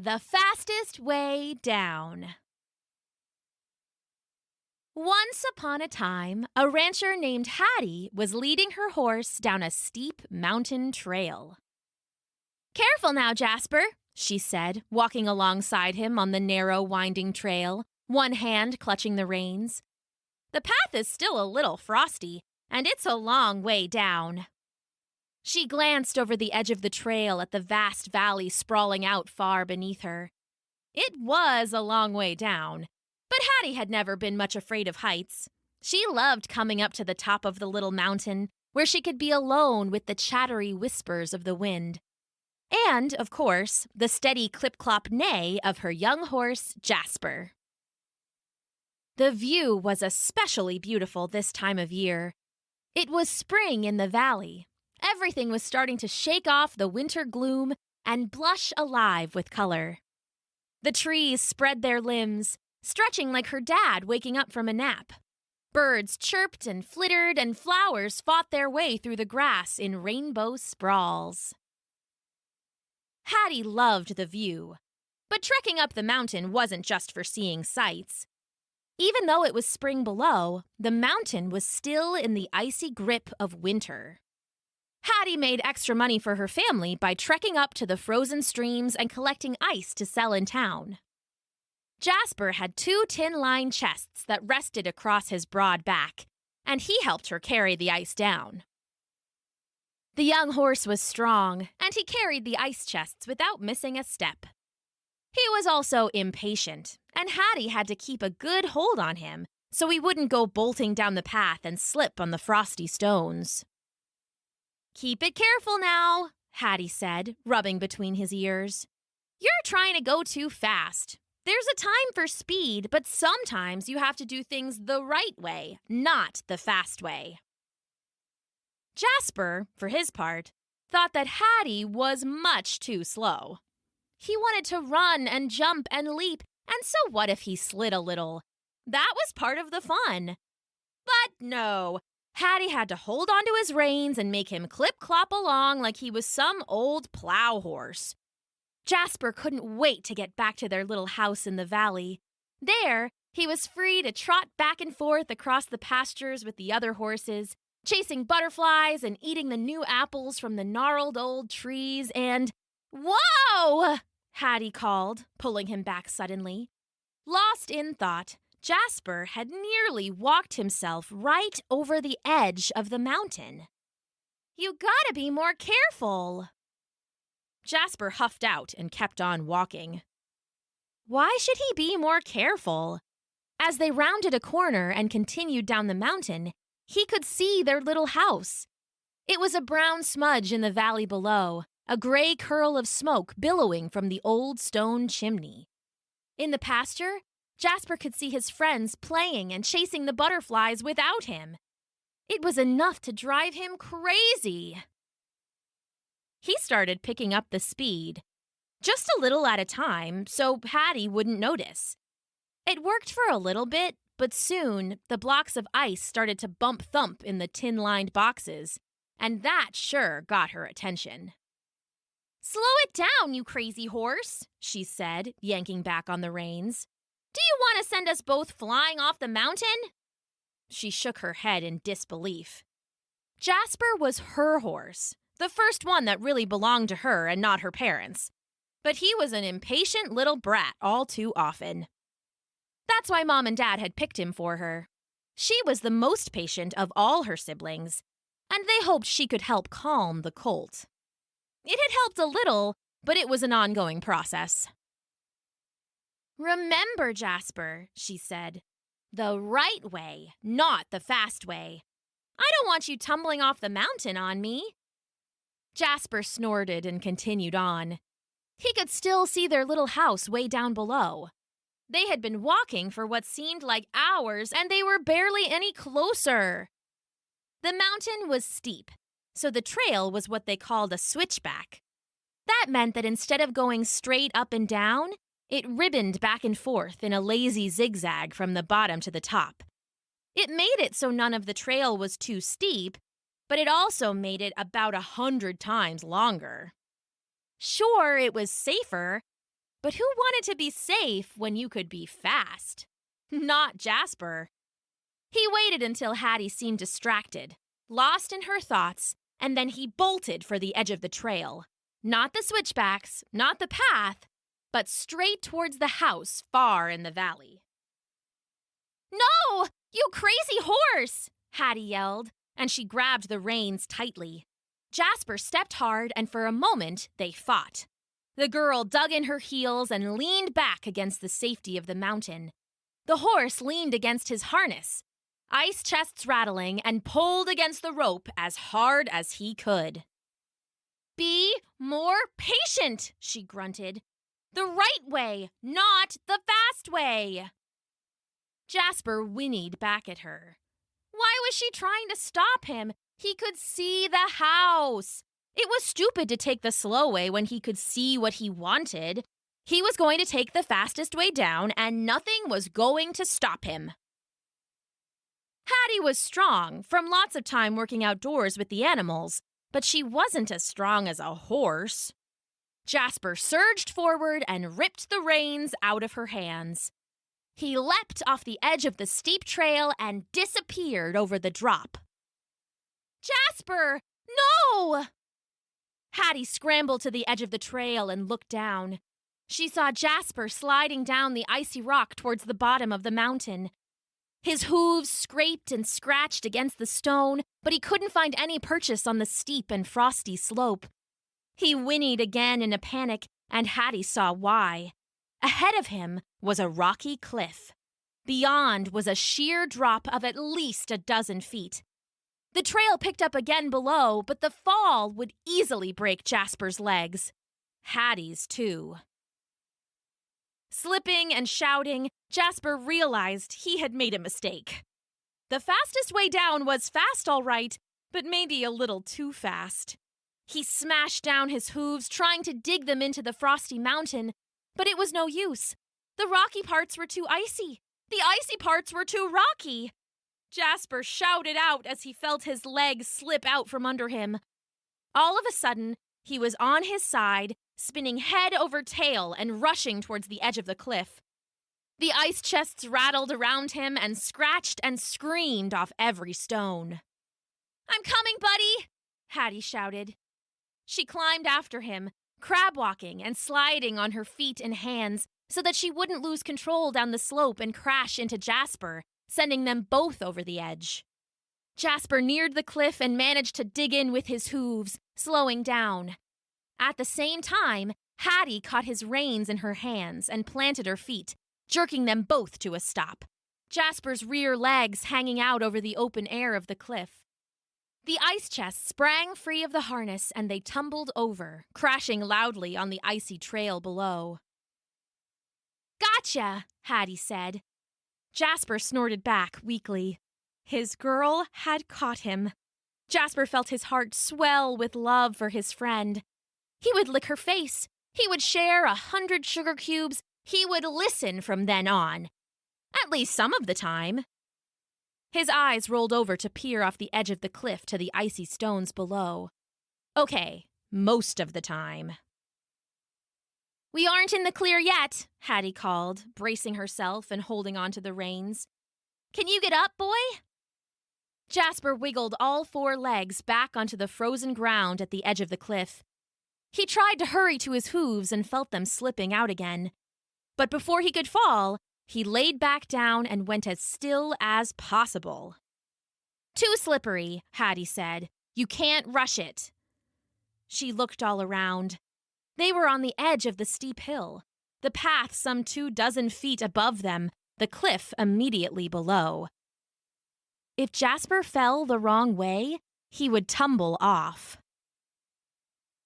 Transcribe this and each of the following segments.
The Fastest Way Down. Once upon a time, a rancher named Hattie was leading her horse down a steep mountain trail. "Careful now, Jasper," she said, walking alongside him on the narrow, winding trail, one hand clutching the reins. "The path is still a little frosty, and it's a long way down." She glanced over the edge of the trail at the vast valley sprawling out far beneath her. It was a long way down, but Hattie had never been much afraid of heights. She loved coming up to the top of the little mountain, where she could be alone with the chattery whispers of the wind. And, of course, the steady clip-clop neigh of her young horse, Jasper. The view was especially beautiful this time of year. It was spring in the valley. Everything was starting to shake off the winter gloom and blush alive with color. The trees spread their limbs, stretching like her dad waking up from a nap. Birds chirped and flittered, and flowers fought their way through the grass in rainbow sprawls. Hattie loved the view, but trekking up the mountain wasn't just for seeing sights. Even though it was spring below, the mountain was still in the icy grip of winter. Hattie made extra money for her family by trekking up to the frozen streams and collecting ice to sell in town. Jasper had 2 tin-lined chests that rested across his broad back, and he helped her carry the ice down. The young horse was strong, and he carried the ice chests without missing a step. He was also impatient, and Hattie had to keep a good hold on him so he wouldn't go bolting down the path and slip on the frosty stones. "Keep it careful now," Hattie said, rubbing between his ears. "You're trying to go too fast. There's a time for speed, but sometimes you have to do things the right way, not the fast way." Jasper, for his part, thought that Hattie was much too slow. He wanted to run and jump and leap, and so what if he slid a little? That was part of the fun. But no, Hattie had to hold onto his reins and make him clip-clop along like he was some old plow horse. Jasper couldn't wait to get back to their little house in the valley. There, he was free to trot back and forth across the pastures with the other horses, chasing butterflies and eating the new apples from the gnarled old trees and— "Whoa!" Hattie called, pulling him back suddenly. Lost in thought, Jasper had nearly walked himself right over the edge of the mountain. "You gotta be more careful." Jasper huffed out and kept on walking. Why should he be more careful? As they rounded a corner and continued down the mountain, he could see their little house. It was a brown smudge in the valley below, a gray curl of smoke billowing from the old stone chimney. In the pasture, Jasper could see his friends playing and chasing the butterflies without him. It was enough to drive him crazy. He started picking up the speed, just a little at a time, so Hattie wouldn't notice. It worked for a little bit, but soon the blocks of ice started to bump-thump in the tin-lined boxes, and that sure got her attention. "Slow it down, you crazy horse," she said, yanking back on the reins. "Do you want to send us both flying off the mountain?" She shook her head in disbelief. Jasper was her horse, the first one that really belonged to her and not her parents. But he was an impatient little brat all too often. That's why Mom and Dad had picked him for her. She was the most patient of all her siblings, and they hoped she could help calm the colt. It had helped a little, but it was an ongoing process. "Remember, Jasper," she said, "the right way, not the fast way. I don't want you tumbling off the mountain on me." Jasper snorted and continued on. He could still see their little house way down below. They had been walking for what seemed like hours, and they were barely any closer. The mountain was steep, so the trail was what they called a switchback. That meant that instead of going straight up and down, it ribboned back and forth in a lazy zigzag from the bottom to the top. It made it so none of the trail was too steep, but it also made it about 100 times longer. Sure, it was safer, But who wanted to be safe when you could be fast? Not Jasper. He waited until Hattie seemed distracted, lost in her thoughts, and then he bolted for the edge of the trail. Not the switchbacks, not the path, but straight towards the house far in the valley. "No! You crazy horse!" Hattie yelled, and she grabbed the reins tightly. Jasper stepped hard, and for a moment they fought. The girl dug in her heels and leaned back against the safety of the mountain. The horse leaned against his harness, ice chests rattling, and pulled against the rope as hard as he could. "Be more patient," she grunted. "The right way, not the fast way." Jasper whinnied back at her. Why was she trying to stop him? He could see the house. It was stupid to take the slow way when he could see what he wanted. He was going to take the fastest way down, and nothing was going to stop him. Hattie was strong from lots of time working outdoors with the animals, but she wasn't as strong as a horse. Jasper surged forward and ripped the reins out of her hands. He leapt off the edge of the steep trail and disappeared over the drop. "Jasper, no!" Hattie scrambled to the edge of the trail and looked down. She saw Jasper sliding down the icy rock towards the bottom of the mountain. His hooves scraped and scratched against the stone, but he couldn't find any purchase on the steep and frosty slope. He whinnied again in a panic, and Hattie saw why. Ahead of him was a rocky cliff. Beyond was a sheer drop of at least a dozen feet. The trail picked up again below, but the fall would easily break Jasper's legs. Hattie's, too. Slipping and shouting, Jasper realized he had made a mistake. The fastest way down was fast, all right, but maybe a little too fast. He smashed down his hooves, trying to dig them into the frosty mountain, but it was no use. The rocky parts were too icy. The icy parts were too rocky. Jasper shouted out as he felt his legs slip out from under him. All of a sudden, he was on his side, spinning head over tail and rushing towards the edge of the cliff. The ice chests rattled around him and scratched and screamed off every stone. "I'm coming, buddy!" Hattie shouted. She climbed after him, crab-walking and sliding on her feet and hands so that she wouldn't lose control down the slope and crash into Jasper, sending them both over the edge. Jasper neared the cliff and managed to dig in with his hooves, slowing down. At the same time, Hattie caught his reins in her hands and planted her feet, jerking them both to a stop, Jasper's rear legs hanging out over the open air of the cliff. The ice chest sprang free of the harness and they tumbled over, crashing loudly on the icy trail below. "Gotcha," Hattie said. Jasper snorted back weakly. His girl had caught him. Jasper felt his heart swell with love for his friend. He would lick her face. He would share 100 sugar cubes. He would listen from then on. At least some of the time. His eyes rolled over to peer off the edge of the cliff to the icy stones below. Okay, most of the time. "We aren't in the clear yet," Hattie called, bracing herself and holding onto the reins. "Can you get up, boy?" Jasper wiggled all 4 legs back onto the frozen ground at the edge of the cliff. He tried to hurry to his hooves and felt them slipping out again. But before he could fall, he laid back down and went as still as possible. "Too slippery," Hattie said. "You can't rush it." She looked all around. They were on the edge of the steep hill, the path some 24 feet above them, the cliff immediately below. If Jasper fell the wrong way, he would tumble off.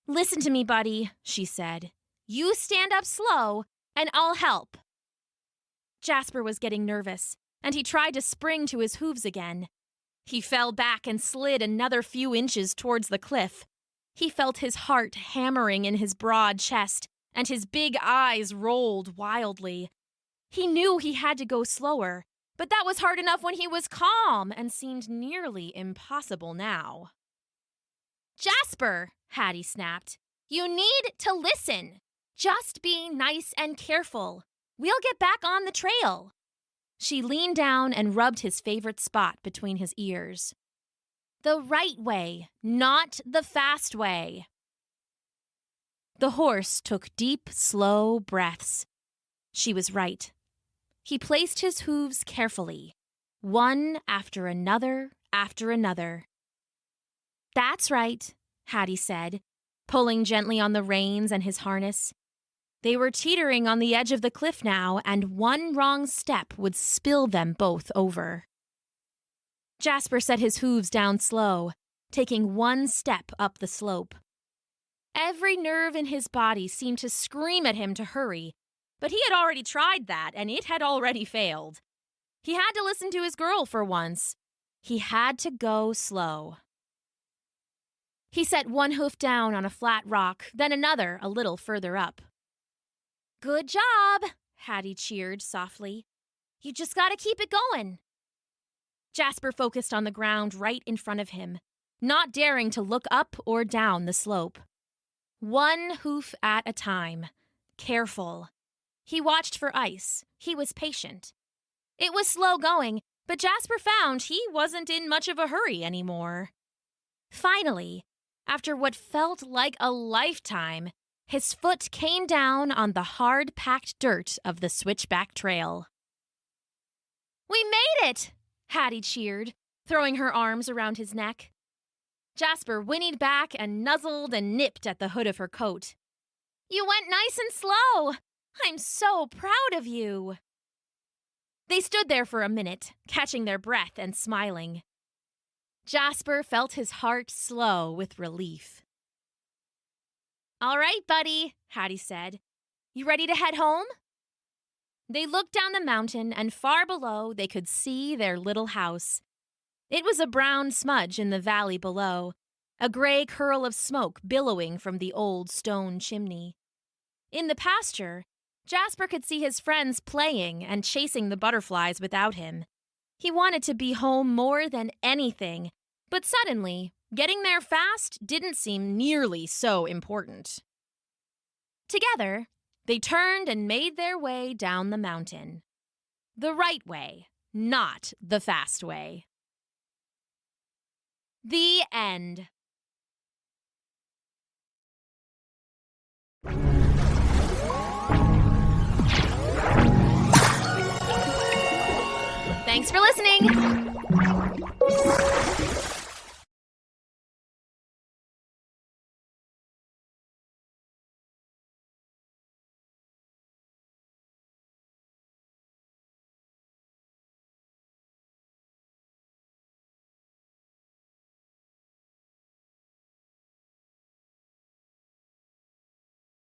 "Listen to me, buddy," she said. "You stand up slow, and I'll help." Jasper was getting nervous, and he tried to spring to his hooves again. He fell back and slid another few inches towards the cliff. He felt his heart hammering in his broad chest, and his big eyes rolled wildly. He knew he had to go slower, but that was hard enough when he was calm and seemed nearly impossible now. "Jasper," Hattie snapped, "you need to listen. Just be nice and careful. We'll get back on the trail." She leaned down and rubbed his favorite spot between his ears. "The right way, not the fast way." The horse took deep, slow breaths. She was right. He placed his hooves carefully, one after another after another. "That's right," Hattie said, pulling gently on the reins and his harness. They were teetering on the edge of the cliff now, and one wrong step would spill them both over. Jasper set his hooves down slow, taking one step up the slope. Every nerve in his body seemed to scream at him to hurry, but he had already tried that, and it had already failed. He had to listen to his girl for once. He had to go slow. He set one hoof down on a flat rock, then another a little further up. "Good job," Hattie cheered softly. "You just gotta keep it going." Jasper focused on the ground right in front of him, not daring to look up or down the slope. One hoof at a time, careful. He watched for ice. He was patient. It was slow going, but Jasper found he wasn't in much of a hurry anymore. Finally, after what felt like a lifetime, his foot came down on the hard-packed dirt of the switchback trail. "We made it!" Hattie cheered, throwing her arms around his neck. Jasper whinnied back and nuzzled and nipped at the hood of her coat. "You went nice and slow! I'm so proud of you!" They stood there for a minute, catching their breath and smiling. Jasper felt his heart slow with relief. "All right, buddy," Hattie said. "You ready to head home?" They looked down the mountain, and far below they could see their little house. It was a brown smudge in the valley below, a gray curl of smoke billowing from the old stone chimney. In the pasture, Jasper could see his friends playing and chasing the butterflies without him. He wanted to be home more than anything, but suddenly, getting there fast didn't seem nearly so important. Together, they turned and made their way down the mountain. The right way, not the fast way. The end. Thanks for listening.